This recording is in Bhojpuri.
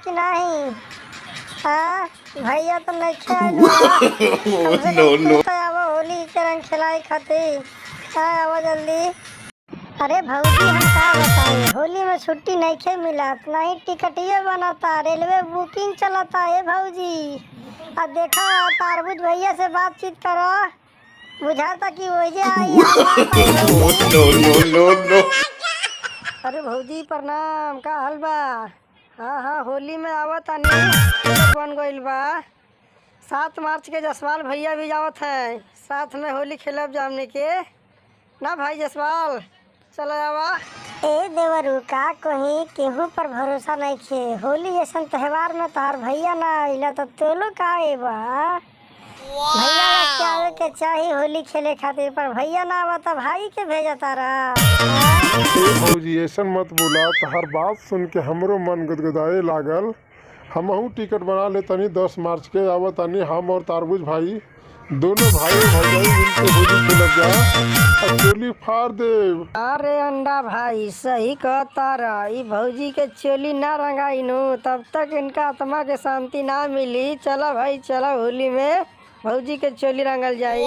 कि नहीं? हाँ भैया तो नहीं खेल नो नो। तो आवो होली के रंग खिलाई खातिर। हाँ आवो जल्दी। अरे भौजी हम का बताए, होली में छुट्टी नहीं खे मिलत, नहीं टिकटिए बनता, रेलवे बुकिंग चलता है भौजी। अब देखा तारबुज भैया से बातचीत करो, बुझाता कि वही आई भौजी। नो नो नो नो। अरे भौजी प्रणाम, का हाल बा? हाँ हाँ होली में आवत तानी, टिकट बन गइल बा। 7 मार्च के जसवाल भैया भी जावत है, साथ में होली खेलब जामने के ना भाई जसवाल, चलो आवा। ए देवरू का कहीं केहू पर भरोसा नहीं खे, होली जैसन त्योहार में तोहार भैया ना आइला तो तोलो का आएबा? भैया के आवे के चाही होली खेले खातिर, पर भैया ना आवा तो भाई के भेजा तारा। ए भौजी ऐसन मत बोला, तहर बात सुन के हमरो मन गदगदाए लागल। हमहू टिकट बना ले तनी 10 मार्च के आवा तनी, हम और तारबुज भाई दोनों भाई भौजाई मिलके होली खेलब जा, चोली फाड़ दे। अरे अंडा भाई सही कहता रहा, ई भौजी के चोली ना रंगाई नु तब तक इनका आत्मा के शांति ना मिली। चला भाई चला होली में भौजी के चोली रंगल जाई।